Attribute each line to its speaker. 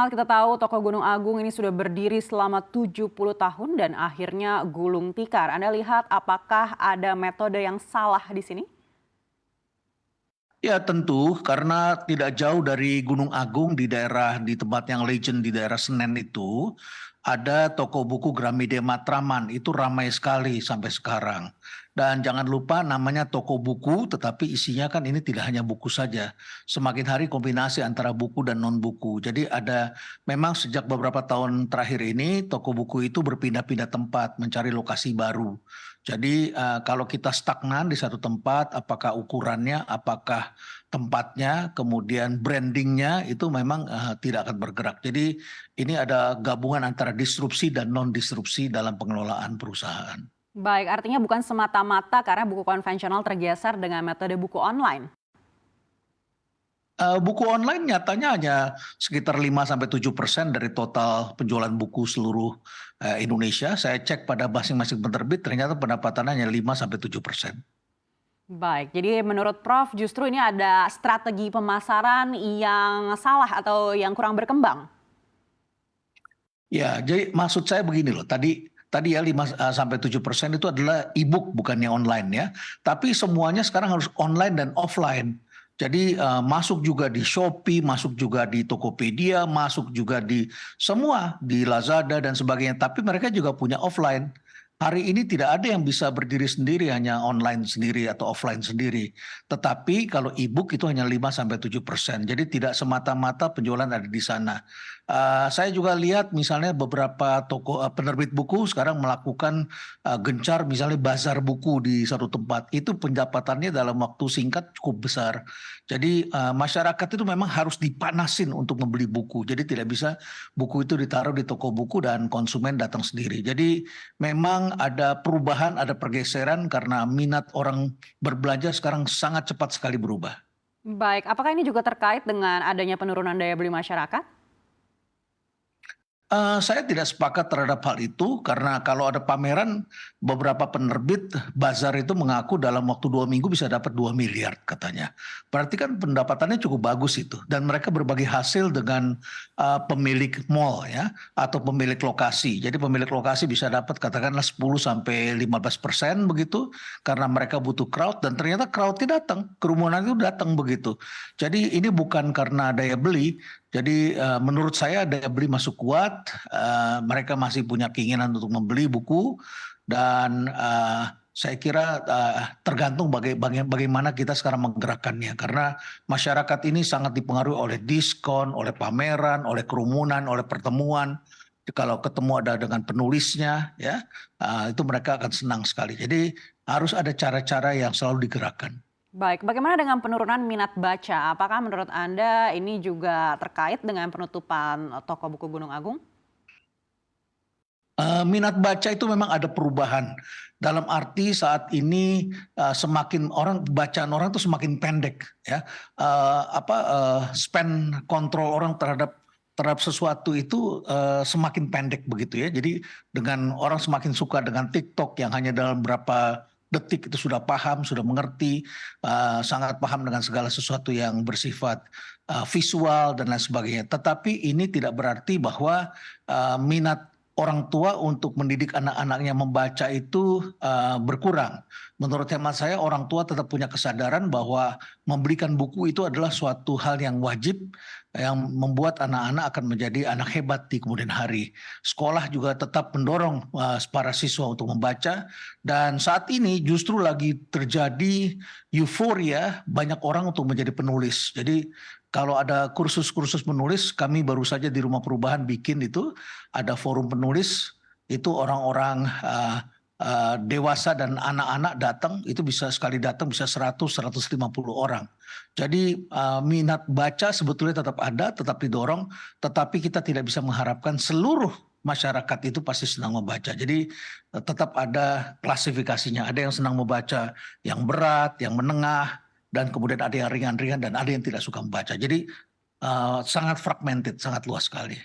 Speaker 1: Kita tahu Toko Gunung Agung ini sudah berdiri selama 70 tahun dan akhirnya gulung tikar. Anda lihat apakah ada metode yang salah di sini?
Speaker 2: Ya tentu, karena tidak jauh dari Gunung Agung di tempat yang legend di daerah Senen itu, ada toko buku Gramedia Matraman, itu ramai sekali sampai sekarang. Dan jangan lupa namanya toko buku, tetapi isinya kan ini tidak hanya buku saja. Semakin hari kombinasi antara buku dan non-buku. Jadi memang sejak beberapa tahun terakhir ini, toko buku itu berpindah-pindah tempat, mencari lokasi baru. Jadi kalau kita stagnan di satu tempat, apakah ukurannya, apakah tempatnya, kemudian brandingnya itu memang tidak akan bergerak. Jadi ini ada gabungan antara disrupsi dan non-disrupsi dalam pengelolaan perusahaan.
Speaker 1: Baik, artinya bukan semata-mata karena buku konvensional tergeser dengan metode buku online.
Speaker 2: Buku online nyatanya hanya sekitar 5-7% dari total penjualan buku seluruh Indonesia. Saya cek pada masing-masing penerbit ternyata pendapatannya hanya 5-7%.
Speaker 1: Baik, jadi menurut Prof justru ini ada strategi pemasaran yang salah atau yang kurang berkembang.
Speaker 2: Ya, jadi maksud saya begini loh. Tadi ya 5-7% itu adalah e-book bukannya online ya. Tapi semuanya sekarang harus online dan offline. Jadi masuk juga di Shopee, masuk juga di Tokopedia, masuk juga di semua di Lazada dan sebagainya. Tapi mereka juga punya offline. Hari ini tidak ada yang bisa berdiri sendiri hanya online sendiri atau offline sendiri. Tetapi kalau e-book itu hanya 5-7%. Jadi tidak semata-mata penjualan ada di sana. Saya juga lihat misalnya beberapa toko penerbit buku sekarang melakukan gencar misalnya bazar buku di satu tempat. Itu pendapatannya dalam waktu singkat cukup besar. Jadi masyarakat itu memang harus dipanasin untuk membeli buku. Jadi tidak bisa buku itu ditaruh di toko buku dan konsumen datang sendiri. Jadi memang ada perubahan, ada pergeseran karena minat orang berbelanja sekarang sangat cepat sekali berubah.
Speaker 1: Baik, apakah ini juga terkait dengan adanya penurunan daya beli masyarakat?
Speaker 2: Saya tidak sepakat terhadap hal itu karena kalau ada pameran beberapa penerbit bazar itu mengaku dalam waktu 2 minggu bisa dapat 2 miliar katanya. Berarti kan pendapatannya cukup bagus itu dan mereka berbagi hasil dengan pemilik mall ya atau pemilik lokasi. Jadi pemilik lokasi bisa dapat katakanlah 10-15% begitu karena mereka butuh crowd dan ternyata crowdnya datang, kerumunan itu datang begitu. Jadi ini bukan karena daya beli. Jadi menurut saya daya beli masuk kuat, mereka masih punya keinginan untuk membeli buku dan saya kira tergantung bagaimana kita sekarang menggerakkannya karena masyarakat ini sangat dipengaruhi oleh diskon, oleh pameran, oleh kerumunan, oleh pertemuan. Kalau ketemu ada dengan penulisnya, ya itu mereka akan senang sekali. Jadi harus ada cara-cara yang selalu digerakkan.
Speaker 1: Baik, bagaimana dengan penurunan minat baca? Apakah menurut Anda ini juga terkait dengan penutupan toko buku Gunung Agung?
Speaker 2: Minat baca itu memang ada perubahan. Dalam arti saat ini semakin bacaan orang tuh semakin pendek ya. Span kontrol orang terhadap sesuatu itu semakin pendek begitu ya. Jadi dengan orang semakin suka dengan TikTok yang hanya dalam berapa detik itu sudah paham, sudah mengerti, sangat paham dengan segala sesuatu yang bersifat visual dan lain sebagainya. Tetapi ini tidak berarti bahwa minat orang tua untuk mendidik anak-anaknya membaca itu berkurang. Menurut hemat saya orang tua tetap punya kesadaran bahwa memberikan buku itu adalah suatu hal yang wajib yang membuat anak-anak akan menjadi anak hebat di kemudian hari. Sekolah juga tetap mendorong para siswa untuk membaca dan saat ini justru lagi terjadi euforia banyak orang untuk menjadi penulis. Jadi kalau ada kursus-kursus menulis, kami baru saja di Rumah Perubahan bikin itu, ada forum penulis, itu orang-orang dewasa dan anak-anak datang, itu bisa sekali datang bisa 100-150 orang. Jadi minat baca sebetulnya tetap ada, tetap didorong, tetapi kita tidak bisa mengharapkan seluruh masyarakat itu pasti senang membaca. Jadi tetap ada klasifikasinya, ada yang senang membaca yang berat, yang menengah, dan kemudian ada yang ringan-ringan dan ada yang tidak suka membaca. Jadi sangat fragmented, sangat luas sekali.